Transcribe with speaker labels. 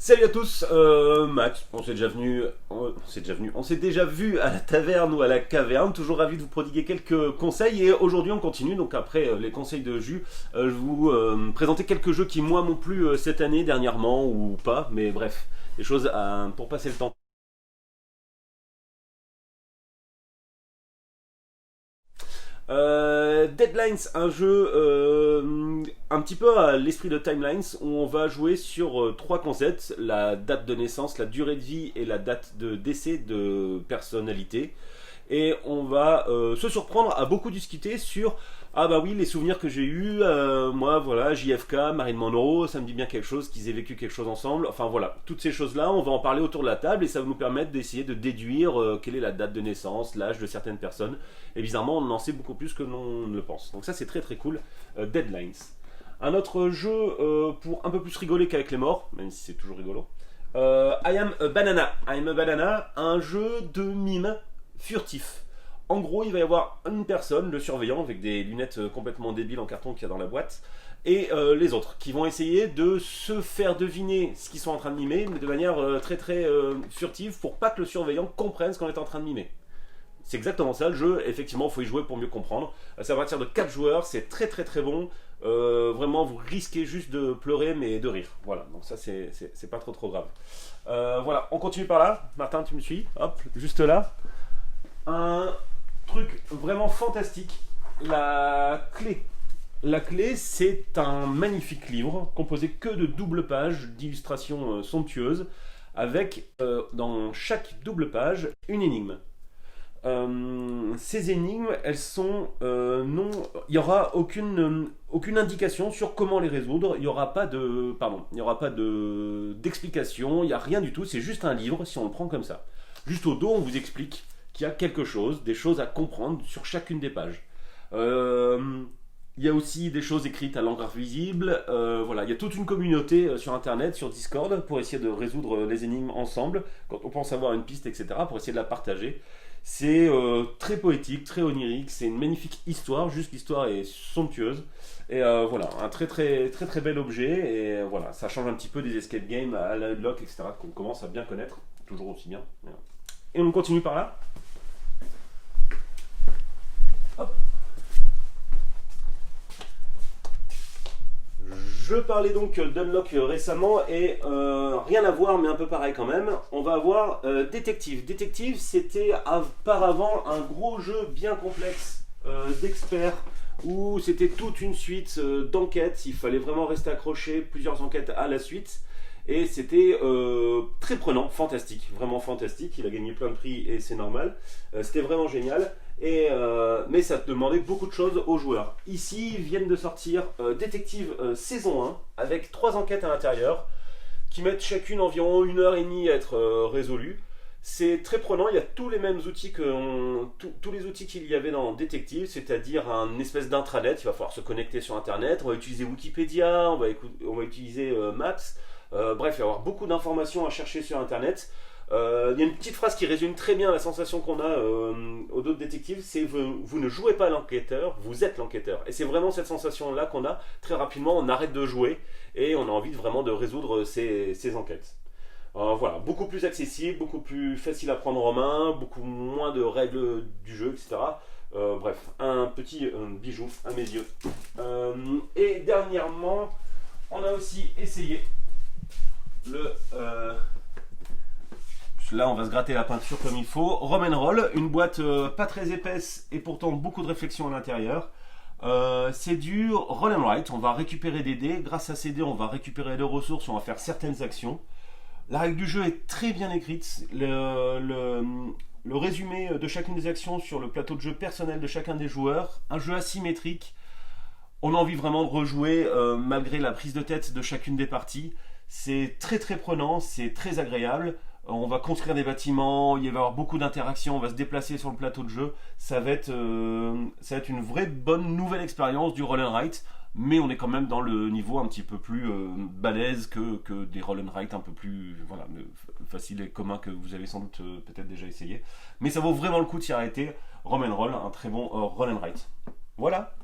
Speaker 1: Salut à tous, Max, on s'est déjà vu à la taverne ou à la caverne, toujours ravi de vous prodiguer quelques conseils et aujourd'hui on continue, donc après les conseils de jus, je vais vous présenter quelques jeux qui moi m'ont plu cette année dernièrement ou pas, mais bref, des choses pour passer le temps. Deadlines, un jeu un petit peu à l'esprit de Timelines où on va jouer sur trois concepts, la date de naissance, la durée de vie et la date de décès de personnalité. Et on va se surprendre à beaucoup discuter sur ah bah oui les souvenirs que j'ai eus, moi voilà JFK, Marilyn Monroe, ça me dit bien quelque chose qu'ils aient vécu quelque chose ensemble, enfin voilà toutes ces choses là on va en parler autour de la table et ça va nous permettre d'essayer de déduire quelle est la date de naissance, l'âge de certaines personnes et bizarrement on en sait beaucoup plus que l'on ne le pense, donc ça c'est très très cool. Deadlines, un autre jeu pour un peu plus rigoler qu'avec les morts, même si c'est toujours rigolo. I Am a Banana. I Am a Banana, un jeu de mime furtif. En gros, il va y avoir une personne, le surveillant, avec des lunettes complètement débiles en carton qu'il y a dans la boîte, et les autres, qui vont essayer de se faire deviner ce qu'ils sont en train de mimer, mais de manière très très furtive, pour pas que le surveillant comprenne ce qu'on est en train de mimer. C'est exactement ça le jeu, effectivement, il faut y jouer pour mieux comprendre. C'est à partir de 4 joueurs, c'est très très très bon. Vraiment, vous risquez juste de pleurer, mais de rire. Voilà, donc ça, c'est pas trop trop grave. Voilà, on continue par là. Martin, tu me suis? Hop, juste là. Un truc vraiment fantastique, la clé. La clé, c'est un magnifique livre composé que de doubles pages d'illustrations somptueuses, avec dans chaque double page une énigme. Ces énigmes, elles sont non, il n'y aura aucune indication sur comment les résoudre. Il n'y aura pas de, pardon, il n'y aura pas de d'explication. Il n'y a rien du tout. C'est juste un livre si on le prend comme ça. Juste au dos, on vous explique qu'il y a quelque chose, des choses à comprendre sur chacune des pages. Euh, il y a aussi des choses écrites à l'encre visible. Voilà, il y a toute une communauté sur Internet, sur Discord, pour essayer de résoudre les énigmes ensemble. Quand on pense avoir une piste, etc., pour essayer de la partager. C'est très poétique, très onirique, c'est une magnifique histoire, juste l'histoire est somptueuse. Et voilà, un très très très très bel objet, et voilà, ça change un petit peu des escape games à la Unlock, etc., qu'on commence à bien connaître, toujours aussi bien. Et on continue par là. Hop. Je parlais donc d'Unlock récemment et rien à voir mais un peu pareil quand même. On va avoir Détective. Détective, c'était auparavant un gros jeu bien complexe d'experts où c'était toute une suite d'enquêtes. Il fallait vraiment rester accroché, plusieurs enquêtes à la suite. Et c'était très prenant, fantastique, vraiment fantastique. Il a gagné plein de prix et c'est normal. C'était vraiment génial. Mais ça demandait beaucoup de choses aux joueurs. Ici, ils viennent de sortir Détective saison 1 avec 3 enquêtes à l'intérieur qui mettent chacune environ 1 heure et demie à être résolues. C'est très prenant, il y a tous les mêmes outils tous les outils qu'il y avait dans Détective, c'est-à-dire un espèce d'intranet, il va falloir se connecter sur internet, on va utiliser Wikipédia, on va utiliser Maps, bref, il va y avoir beaucoup d'informations à chercher sur internet. Il y a une petite phrase qui résume très bien la sensation qu'on a au dos de détective, c'est vous ne jouez pas l'enquêteur, vous êtes l'enquêteur. Et c'est vraiment cette sensation-là qu'on a. Très rapidement, on arrête de jouer et on a envie vraiment de résoudre ces enquêtes. Voilà, beaucoup plus accessible, beaucoup plus facile à prendre en main, beaucoup moins de règles du jeu, etc. Bref, un petit bijou à mes yeux. Et dernièrement, on a aussi essayé le... Là, on va se gratter la peinture comme il faut. Roll, une boîte pas très épaisse et pourtant beaucoup de réflexion à l'intérieur. C'est du roll and write. On va récupérer des dés. Grâce à ces dés, on va récupérer des ressources. On va faire certaines actions. La règle du jeu est très bien écrite. Le résumé de chacune des actions sur le plateau de jeu personnel de chacun des joueurs. Un jeu asymétrique. On a envie vraiment de rejouer malgré la prise de tête de chacune des parties. C'est très très prenant. C'est très agréable. On va construire des bâtiments, il va y avoir beaucoup d'interactions, on va se déplacer sur le plateau de jeu. Ça va être une vraie bonne nouvelle expérience du roll and write, mais on est quand même dans le niveau un petit peu plus balèze que des roll and write un peu plus voilà, facile et commun que vous avez sans doute peut-être déjà essayé. Mais ça vaut vraiment le coup de s'y arrêter. Roll and roll, un très bon roll and write. Voilà.